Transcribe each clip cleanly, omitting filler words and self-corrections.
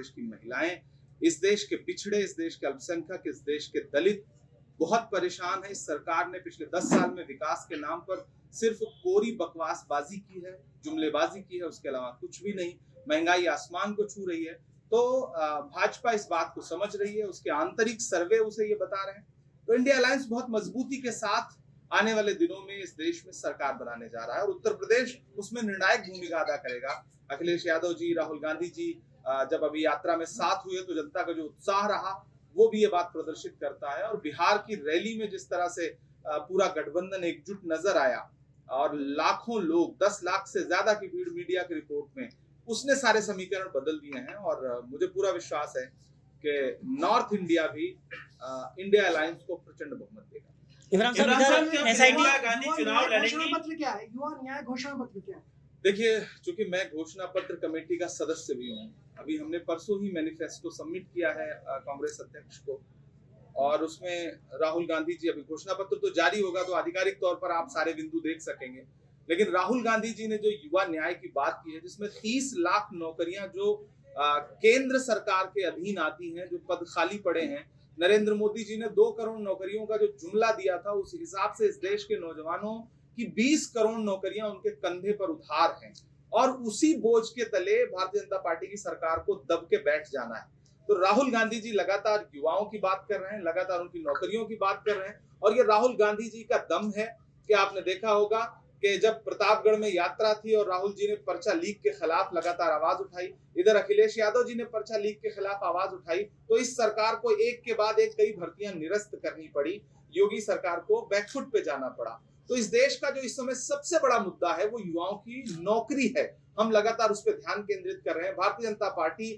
देश की महिलाएं, इस देश के पिछड़े, इस देश के अल्पसंख्यक, इस देश के दलित बहुत परेशान है। इस सरकार ने पिछले 10 साल में विकास के नाम पर सिर्फ कोरी बकवासबाजी की है, जुमलेबाजी की है, उसके अलावा कुछ भी नहीं। महंगाई आसमान को छू रही है। तो भाजपा इस बात को समझ रही है, उसके आंतरिक सर्वे उसे ये बता रहे हैं। तो इंडिया अलायंस बहुत मजबूती के साथ आने वाले दिनों में इस देश में सरकार बनाने जा रहा है और उत्तर प्रदेश उसमें निर्णायक भूमिका अदा करेगा। अखिलेश यादव जी, राहुल गांधी जी जब अभी यात्रा में साथ हुए तो जनता का जो उत्साह रहा वो भी ये बात प्रदर्शित करता है। और बिहार की रैली में जिस तरह से पूरा गठबंधन एकजुट नजर आया और लाखों लोग, 10 लाख से ज्यादा की भीड़ मीडिया की रिपोर्ट में, उसने सारे समीकरण बदल दिए हैं। और मुझे पूरा विश्वास है कि नॉर्थ इंडिया भी इंडिया अलायंस को प्रचंड बहुमत देगा। इमरान साहब, एसआईटी गांधी चुनाव लड़ेंगी, पत्र क्या है, युवा न्याय घोषणा पत्र क्या है? देखिए, चूंकि मैं घोषणा पत्र कमेटी का सदस्य भी हूँ, अभी हमने परसों ही मैनिफेस्टो सबमिट किया है कांग्रेस अध्यक्ष को, और उसमें राहुल गांधी जी, अभी घोषणा पत्र तो जारी होगा तो आधिकारिक तौर पर आप सारे बिंदु देख सकेंगे, लेकिन राहुल गांधी जी ने जो युवा न्याय की बात की है, जिसमें 30 लाख नौकरियां जो केंद्र सरकार के अधीन आती हैं, जो पद खाली पड़े हैं, नरेंद्र मोदी जी ने 2 करोड़ नौकरियों का जो जुमला दिया था, उस हिसाब से इस देश के नौजवानों की 20 करोड़ नौकरियां उनके कंधे पर उधार हैं और उसी बोझ के तले भारतीय जनता पार्टी की सरकार को दब के बैठ जाना है। तो राहुल गांधी जी लगातार युवाओं की बात कर रहे हैं, लगातार उनकी नौकरियों की बात कर रहे हैं, और ये राहुल गांधी जी का दम है कि आपने देखा होगा कि जब प्रतापगढ़ में यात्रा थी और राहुल जी ने पर्चा लीक के खिलाफ लगातार आवाज उठाई, इधर अखिलेश यादव जी ने पर्चा लीक के खिलाफ आवाज उठाई, तो इस सरकार को एक के बाद एक कई भर्तियां निरस्त करनी पड़ी, योगी सरकार को बैकफुट पे जाना पड़ा। तो इस देश का जो इस समय सबसे बड़ा मुद्दा है वो युवाओं की नौकरी है। हम लगातार उस पर ध्यान केंद्रित कर रहे हैं। भारतीय जनता पार्टी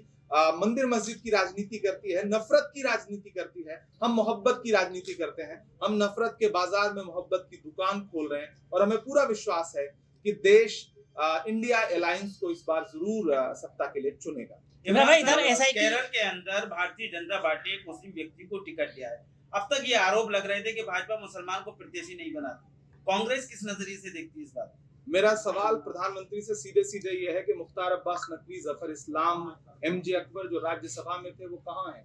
मंदिर मस्जिद की राजनीति करती है, नफरत की राजनीति करती है, हम मोहब्बत की राजनीति करते हैं। हम नफरत के बाजार में मोहब्बत की दुकान खोल रहे हैं और हमें पूरा विश्वास है कि देश इंडिया अलायंस को इस बार जरूर सत्ता के लिए चुनेगा। केरल के अंदर भारतीय जनता पार्टी एक मुस्लिम व्यक्ति को टिकट दिया है। अब तक ये आरोप लग रहे थे कि भाजपा मुसलमान को प्रत्याशी नहीं बनाती। कांग्रेस किस नजरिए से देखती है इस बात? मेरा सवाल प्रधानमंत्री से सीधे ये है कि मुख्तार अब्बास नकवी, जफर इस्लाम, एमजे अकबर जो राज्यसभा में थे वो कहाँ हैं?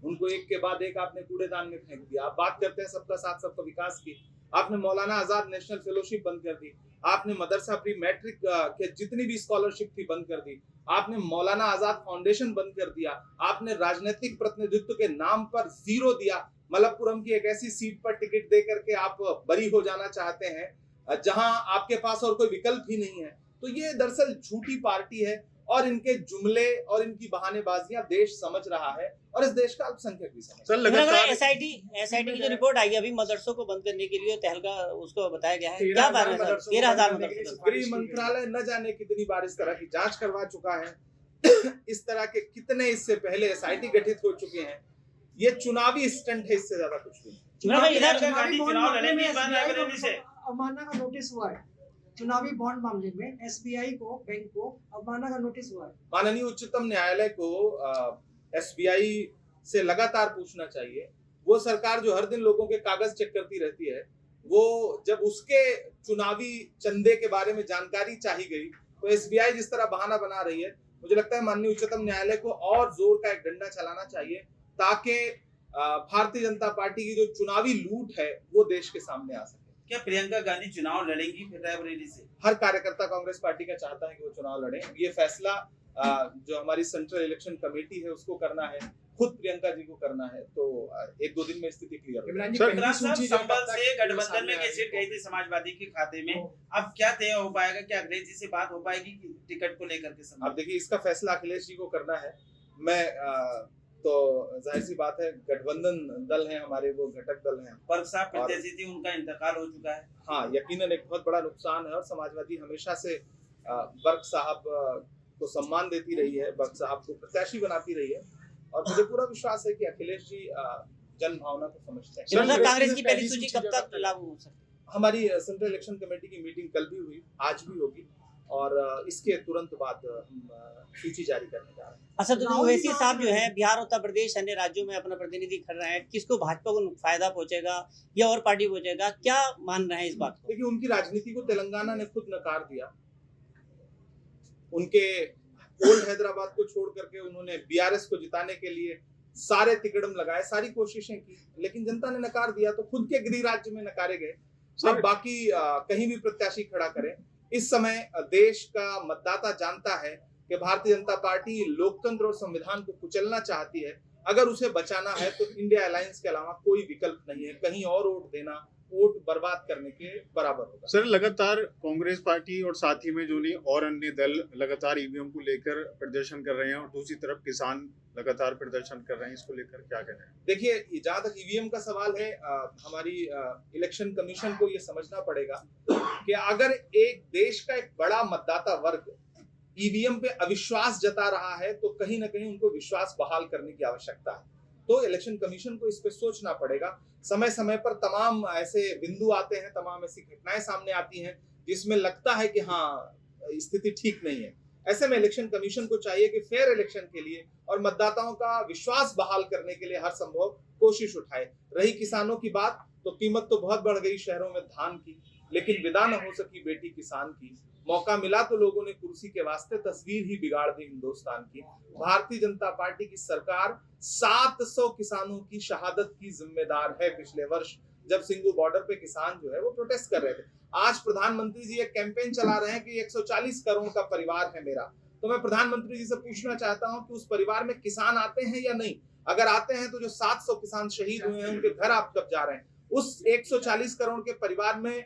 उनको एक के बाद एक आपने कूड़ेदान में फेंक दिया। आप बात करते हैं सबका साथ सबका विकास की, आपने मौलाना आजाद नेशनल फेलोशिप बंद कर दी, आपने मदरसा प्री मैट्रिक के जितनी भी स्कॉलरशिप थी बंद कर दी, आपने मौलाना आजाद फाउंडेशन बंद कर दिया, आपने राजनीतिक प्रतिनिधित्व के नाम पर जीरो दिया। मलप्पुरम की एक ऐसी सीट पर टिकट दे करके आप बरी हो जाना चाहते हैं जहां आपके पास और कोई विकल्प ही नहीं है। तो ये दरअसल झूठी पार्टी है और इनके जुमले और इनकी बहानेबाजियां देश समझ रहा है और इस देश का अल्पसंख्यक भी समझ रहा है। एसआईटी की जो रिपोर्ट आई है अभी मदरसों को बंद करने के लिए तहलका उसको बताया गया है, क्या बात है? 13,000 मदरसे। गृह मंत्रालय न जाने कितनी बार इस तरह की जांच करवा चुका है। इस तरह के कितने इससे पहले एसआईटी गठित हो चुके हैं। ये चुनावी स्टंट है, इससे ज्यादा कुछ नहीं। अवमानना का नोटिस हुआ है चुनावी बॉन्ड मामले में, एसबीआई को, बैंक को अवमानना का नोटिस हुआ है। माननीय उच्चतम न्यायालय को एसबीआई से लगातार पूछना चाहिए। वो सरकार जो हर दिन लोगों के कागज चेक करती रहती है, वो जब उसके चुनावी चंदे के बारे में जानकारी चाहिए गई तो एसबीआई जिस तरह बहाना बना रही है, मुझे लगता है माननीय उच्चतम न्यायालय को और जोर का एक डंडा चलाना चाहिए ताकि भारतीय जनता पार्टी की जो चुनावी लूट है वो देश के सामने आ सके। क्या प्रियंका गांधी चुनाव लड़ेंगी फिर रायबरेली से? हर कार्यकर्ता कांग्रेस पार्टी का चाहता है कि वो चुनाव लड़े। ये फैसला जो हमारी सेंट्रल इलेक्शन कमेटी है उसको करना है, खुद प्रियंका जी को करना है। तो 1-2 दिन में स्थिति क्लियर हो जाएगी। संभल से गठबंधन में सीट गई थी समाजवादी के खाते में, अब क्या तय हो पाएगा? क्या अखिलेश जी से बात हो पाएगी कि टिकट को लेकर के? अब देखिए, इसका फैसला अखिलेश जी को करना है। मैं तो जाहिर सी बात है, गठबंधन दल है हमारे, वो घटक दल हैं। पर साहब प्रत्याशी थी, उनका इंतकाल हो चुका है। हाँ, यकीनन एक बहुत बड़ा नुकसान है और समाजवादी हमेशा से बर्क साहब को सम्मान देती रही है, बर्क साहब को प्रत्याशी बनाती रही है और मुझे पूरा विश्वास है कि अखिलेश जी जन भावना को समझते हैं। कांग्रेस की पहली सूची कब तक लागू हो सकती है? हमारी सेंट्रल इलेक्शन कमेटी की मीटिंग कल भी हुई, आज भी होगी और इसके तुरंत बाद हम सूची जारी करने जा रहे हैं। असद ओवैसी साहब जो है बिहार, उत्तर प्रदेश, अन्य राज्यों में अपना प्रतिनिधि कर रहे हैं, किसको भाजपा को फायदा पहुंचेगा या और पार्टी पहुंचेगा, क्या मान रहे हैं इस बात को? देखिए, उनकी राजनीति को तेलंगाना ने खुद नकार दिया। उनके ओल्ड हैदराबाद को छोड़ करके उन्होंने बीआरएस को जिताने के लिए सारे तिकड़म लगाए, सारी कोशिशें की, लेकिन जनता ने नकार दिया। तो खुद के गृह राज्य में नकारे गए, अब बाकी कहीं भी प्रत्याशी खड़ा करें। इस समय देश का मतदाता जानता है कि भारतीय जनता पार्टी लोकतंत्र और संविधान को कुचलना चाहती है। अगर उसे बचाना है तो इंडिया अलायंस के अलावा कोई विकल्प नहीं है। कहीं और वोट देना वोट बर्बाद करने के बराबर होगा। सर, लगातार कांग्रेस पार्टी और साथ ही में जो नहीं और अन्य दल लगातार ईवीएम को लेकर प्रदर्शन कर रहे हैं और दूसरी तरफ किसान लगातार प्रदर्शन कर रहे हैं, इसको लेकर क्या कहना है? देखिए, जहां तक ईवीएम का सवाल है, हमारी इलेक्शन कमीशन को ये समझना पड़ेगा कि अगर एक देश का एक बड़ा मतदाता वर्ग ईवीएम पे अविश्वास जता रहा है तो कहीं ना कहीं उनको विश्वास बहाल करने की आवश्यकता है। तो इलेक्शन कमीशन को इस पे सोचना पड़ेगा। समय समय पर तमाम ऐसे बिंदु आते हैं, तमाम ऐसी घटनाएं सामने आती हैं जिसमें लगता है कि हाँ, स्थिति ठीक नहीं है। ऐसे में इलेक्शन कमीशन को चाहिए कि फेयर इलेक्शन के लिए और मतदाताओं का विश्वास बहाल करने के लिए हर संभव कोशिश उठाए। रही किसानों की बात, तो कीमत तो बहुत बढ़ गई शहरों में धान की, लेकिन विदा न हो सकी बेटी किसान की। मौका मिला तो लोगों ने कुर्सी के वास्ते तस्वीर ही बिगाड़ दी हिंदुस्तान की। भारतीय जनता पार्टी की सरकार 700 किसानों की शहादत की जिम्मेदार है। पिछले वर्ष जब सिंगू बॉर्डर पे किसान जो है वो प्रोटेस्ट कर रहे थे, आज प्रधानमंत्री जी एक कैंपेन चला रहे हैं कि 140 करोड़ का परिवार है मेरा। तो मैं प्रधानमंत्री जी से पूछना चाहता हूं कि उस परिवार में किसान आते हैं या नहीं? अगर आते हैं तो जो 700 किसान शहीद हुए हैं उनके घर आप कब जा रहे हैं? उस 140 करोड़ के परिवार में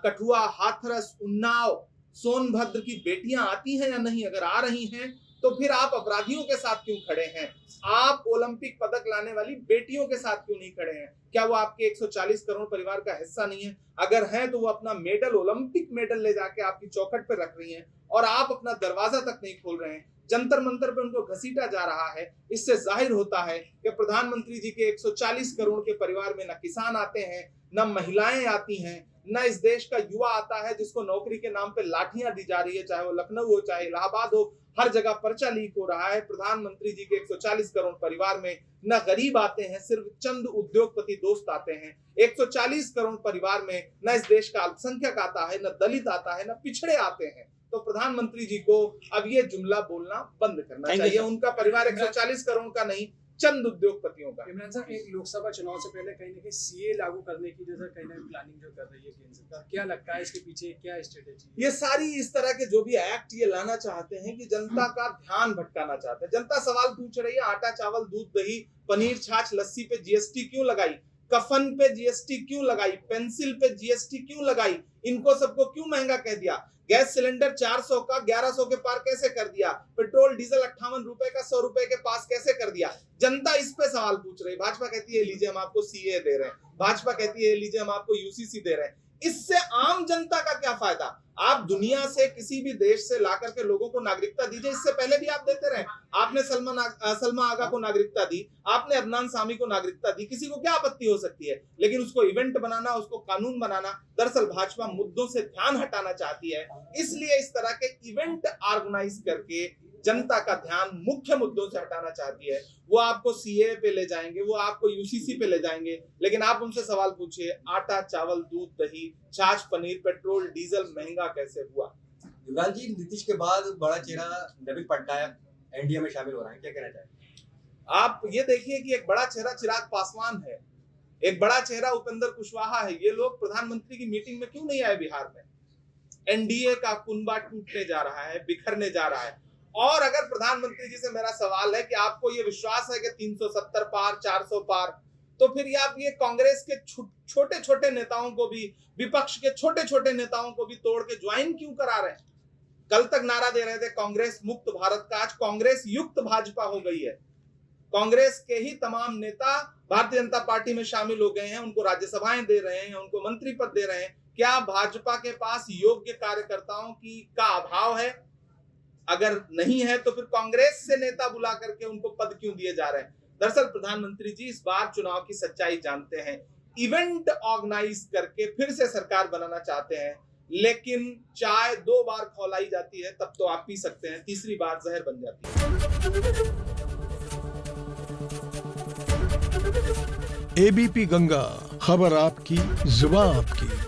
कठुआ, हाथरस, उन्नाव, सोनभद्र की बेटियां आती हैं या नहीं? अगर आ रही हैं तो फिर आप अपराधियों के साथ क्यों खड़े हैं? आप ओलंपिक पदक लाने वाली बेटियों के साथ क्यों नहीं खड़े हैं? क्या वो आपके 140 करोड़ परिवार का हिस्सा नहीं है? अगर हैं तो वो अपना मेडल, ओलंपिक मेडल ले जाके आपकी चौखट पर रख रही हैं और आप अपना दरवाजा तक नहीं खोल रहे हैं। जंतर मंतर पे उनको घसीटा जा रहा है। इससे जाहिर होता है कि प्रधानमंत्री जी के 140 करोड़ के परिवार में न किसान आते हैं, न महिलाएं आती हैं, न इस देश का युवा आता है जिसको नौकरी के नाम पे लाठियां दी जा रही है, चाहे वो लखनऊ हो, चाहे इलाहाबाद हो, हर जगह पर्चा लीक हो रहा है। प्रधानमंत्री जी के 140 करोड़ परिवार में न गरीब आते हैं, सिर्फ चंद उद्योगपति दोस्त आते हैं। 140 करोड़ परिवार में न इस देश का अल्पसंख्यक आता है, न दलित आता है, न पिछड़े आते हैं। तो प्रधानमंत्री जी को अब ये जुमला बोलना बंद करना चाहिए। उनका परिवार 140 करोड़ का नहीं, चंद उद्योगपतियों का। इमरान साहब, एक लोकसभा चुनाव से पहले कहीं ना कहीं सीए लागू करने की जैसा कहीं ना कहीं प्लानिंग जो कर रही है केंद्र सरकार, क्या लगता है इसके पीछे क्या स्ट्रेटेजी? ये सारी इस तरह के जो भी एक्ट ये लाना चाहते हैं कि जनता का ध्यान भटकाना चाहते हैं। जनता सवाल पूछ रही है, आटा, चावल, दूध, दही, पनीर, छाछ, लस्सी पे जीएसटी क्यों लगाई? कफन पे जीएसटी क्यों लगाई? पेंसिल पे जीएसटी क्यों लगाई? इनको सबको क्यों महंगा कह दिया? गैस सिलेंडर 400 का 1100 के पार कैसे कर दिया? पेट्रोल डीजल 58 रुपए का 100 रुपए के पास कैसे कर दिया? जनता इस पे सवाल पूछ रही है। भाजपा कहती है लीजिए हम आपको सीए दे रहे हैं, भाजपा कहती है लीजिए हम आपको यूसीसी दे रहे हैं। इससे आम जनता का क्या फायदा? आप दुनिया से किसी भी देश से ला करके लोगों को नागरिकता दीजिए। इससे पहले भी आप देते रहे। आपने सलमा आगा को नागरिकता दी, आपने अदनान सामी को नागरिकता दी, किसी को क्या आपत्ति हो सकती है? लेकिन उसको इवेंट बनाना, उसको कानून बनाना, दरअसल भाजपा मुद्दों से ध्यान हटाना चाहती है। इसलिए इस तरह के इवेंट ऑर्गेनाइज करके जनता का ध्यान मुख्य मुद्दों से हटाना चाहती है। वो आपको सीए पे ले जाएंगे, वो आपको यूसीसी पे ले जाएंगे, लेकिन आप उनसे सवाल पूछिए, आटा, चावल, दूध, दही, छाछ, पनीर, पेट्रोल, डीजल महंगा कैसे हुआ? युवराज जी, नीतीश के बाद बड़ा चेहरा नवीन पटनायक एनडीए में शामिल हो रहा है, क्या कहना चाहेंगे? आप ये देखिए कि एक बड़ा चेहरा चिराग पासवान है, एक बड़ा चेहरा उपेंद्र कुशवाहा है। ये लोग प्रधानमंत्री की मीटिंग में क्यों नहीं आए बिहार में? एनडीए का कुनबा टूटने जा रहा है, बिखरने जा रहा है। और अगर प्रधानमंत्री जी से मेरा सवाल है कि आपको ये विश्वास है कि 370 पार, 400 पार, तो फिर आप ये कांग्रेस के छोटे छोटे नेताओं को भी, विपक्ष के छोटे छोटे नेताओं को भी तोड़ के ज्वाइन क्यों करा रहे हैं? कल तक नारा दे रहे थे कांग्रेस मुक्त भारत का, आज कांग्रेस युक्त भाजपा हो गई है। कांग्रेस के ही तमाम नेता भारतीय जनता पार्टी में शामिल हो गए हैं, उनको राज्यसभाएं दे रहे हैं, उनको मंत्री पद दे रहे हैं। क्या भाजपा के पास योग्य कार्यकर्ताओं का अभाव है? अगर नहीं है तो फिर कांग्रेस से नेता बुला करके उनको पद क्यों दिए जा रहे हैं? दरअसल प्रधानमंत्री जी इस बार चुनाव की सच्चाई जानते हैं। इवेंट ऑर्गेनाइज करके फिर से सरकार बनाना चाहते हैं, लेकिन चाय 2 बार खौलाई जाती है तब तो आप पी सकते हैं, तीसरी बार जहर बन जाती है। एबीपी गंगा, खबर आपकी, जुबान आपकी।